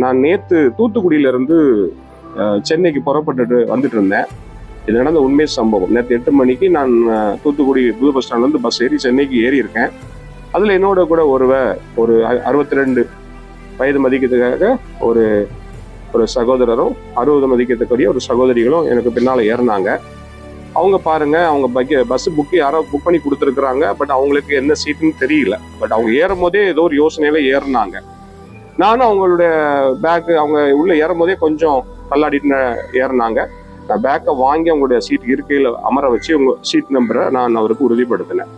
நான் நேற்று தூத்துக்குடியிலிருந்து சென்னைக்கு புறப்பட்டுட்டு வந்துட்டு இருந்தேன். இது நடந்த உண்மை சம்பவம். நேற்று 8 மணிக்கு நான் தூத்துக்குடி புது பஸ் ஸ்டாண்ட்லேருந்து பஸ் ஏறி சென்னைக்கு ஏறி இருக்கேன். அதில் என்னோட கூட ஒரு 62 வயது மதிக்கத்துக்காக ஒரு ஒரு சகோதரரும் 60 மதிக்கத்தக்கூடிய ஒரு சகோதரிகளும் எனக்கு பின்னால் ஏறினாங்க. அவங்க பாருங்க, அவங்க பஸ் புக்கு யாரோ புக் பண்ணி கொடுத்துருக்குறாங்க. பட் அவங்களுக்கு என்ன சீட்டுன்னு தெரியல. பட் அவங்க ஏறும் போதே ஏதோ ஒரு யோசனையில ஏறினாங்க. நானும் அவங்களுடைய பேக்கு அவங்க உள்ள ஏறும் போதே கொஞ்சம் தள்ளாடிட்டு ஏறினாங்க. நான் பேக்கை வாங்கி அவங்களுடைய சீட் இருக்கையில் அமர வச்சு உங்க சீட் நம்பரை நான் அவருக்கு உறுதிப்படுத்தினேன்.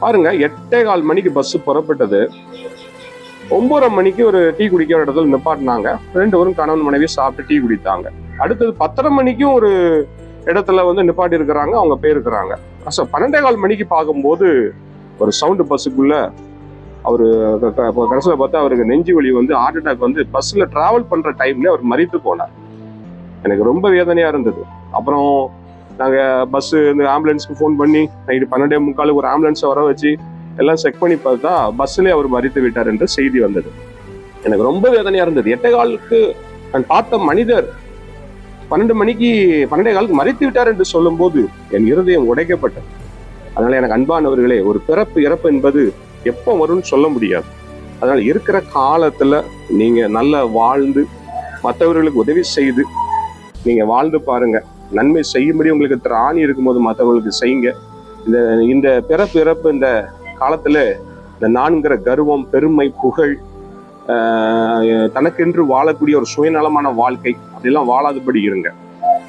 பாருங்க, 8:15 மணிக்கு பஸ் புறப்பட்டது. 9:30 மணிக்கு ஒரு டீ குடிக்கிற இடத்துல நிப்பாட்டினாங்க. 2 பேரும் கணவன் மனைவி சாப்பிட்டு டீ குடித்தாங்க. அடுத்தது 10:30 மணிக்கும் ஒரு இடத்துல நிப்பாட்டி இருக்கிறாங்க, அவங்க போயிருக்கிறாங்க. 12:15 மணிக்கு பார்க்கும்போது ஒரு சவுண்டு பஸ்ஸுக்குள்ள அவரு கடைசியில் பார்த்தா அவருக்கு நெஞ்சு வலி ஹார்ட் அட்டாக் பஸ்ல டிராவல் பண்ற டைம்ல அவர் மரித்து போனார். எனக்கு ரொம்ப வேதனையா இருந்தது. அப்புறம் நாங்க பஸ் ஆம்புலன்ஸ்க்கு ஃபோன் பண்ணி நைட்டு 12:45 ஒரு ஆம்புலன்ஸை வர வச்சு எல்லாம் செக் பண்ணி பார்த்தா பஸ்லேயே அவர் மரித்து விட்டார் என்ற செய்தி வந்தது. எனக்கு ரொம்ப வேதனையா இருந்தது. 8:15 நான் பார்த்த மனிதர் 12:15 மரித்து விட்டார் என்று சொல்லும் போது என் இருதயம் உடைக்கப்பட்டது. அதனால எனக்கு அன்பானவர்களே, ஒரு பிறப்பு இறப்பு என்பது எப்போ வரும்னு சொல்ல முடியாது. அதனால இருக்கிற காலத்துல நீங்க நல்லா வாழ்ந்து மற்றவர்களுக்கு உதவி செய்து நீங்க வாழ்ந்து பாருங்க. நன்மை செய்யும்படி உங்களுக்கு திராணி இருக்கும்போது மற்றவர்களுக்கு செய்யுங்க. இந்த பிறப்பு இறப்பு இந்த காலத்துல இந்த நான்கிற கர்வம், பெருமை, புகழ், தனக்கென்று வாழக்கூடிய ஒரு சுயநலமான வாழ்க்கை அப்படிலாம் வாழாதபடி இருங்க.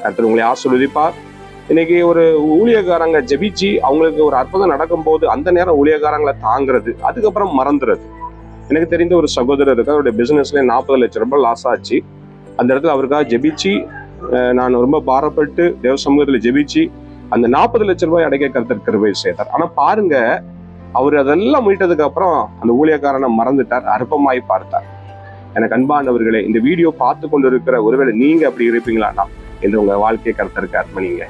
கர்த்தர் உங்களை ஆசீர்வதிப்பார். இன்னைக்கு ஒரு ஊழியக்காரங்க ஜெபிச்சு அவங்களுக்கு ஒரு அற்புதம் நடக்கும்போது அந்த நேரம் ஊழியக்காரங்களை தாங்கிறது, அதுக்கப்புறம் மறந்துறது. எனக்கு தெரிந்த ஒரு சகோதரர் இருக்கு, அவருடைய பிசினஸ்ல 40 லட்சம் ரூபாய் லாஸ் ஆச்சு. அந்த இடத்துல அவருக்காக ஜெபிச்சு நான் ரொம்ப பாரப்பட்டு தேவ சமூகத்தில் ஜெபிச்சு அந்த 40 லட்சம் ரூபாய் அடைக்க கர்த்தர் கிருபை செய்தார். ஆனா பாருங்க, அவர் அதெல்லாம் மீட்டதுக்கு அப்புறம் அந்த ஊழியக்காரனை மறந்துட்டார், அற்பமாய் பார்த்தார். எனக்கு அன்பானவர்களே, இந்த வீடியோ பார்த்து கொண்டு இருக்கிற ஒருவேளை நீங்க அப்படி இருப்பீங்களான்னா என்று உங்க வாழ்க்கையை கர்த்தருக்கு அர்ப்பணிங்க.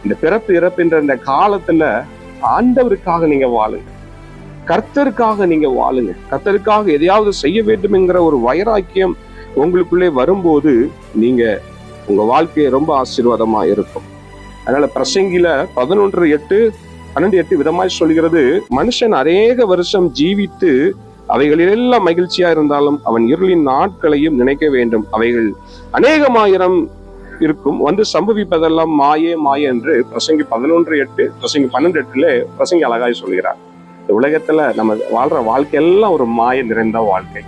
இந்த பிறப்பு இறப்புன்ற இந்த காலத்துல ஆண்டவருக்காக நீங்க வாழுங்க, கர்த்தருக்காக நீங்க வாழுங்க. கர்த்தருக்காக எதையாவது செய்ய வேண்டும் என்கிற ஒரு வைராக்கியம் உங்களுக்குள்ளே வரும்போது நீங்க உங்க வாழ்க்கை ரொம்ப ஆசீர்வாதமா இருக்கும். அதனால பிரசங்கில 11:8 விதமாய் சொல்கிறது, மனுஷன் அநேக வருஷம் ஜீவித்து அவைகளிலெல்லாம் மகிழ்ச்சியா இருந்தாலும் அவன் இருளின் நாட்களையும் நினைக்க வேண்டும். அவைகள் அநேகமாயிரம் இருக்கும், சம்பவிப்பதெல்லாம் மாயே மாய என்று பிரசங்கி 11:8 பிரசங்கி 12:8 பிரசங்கி அழகாய் சொல்கிறார். இந்த உலகத்துல நம்ம வாழ்ற வாழ்க்கையெல்லாம் ஒரு மாய நிறைந்த வாழ்க்கை.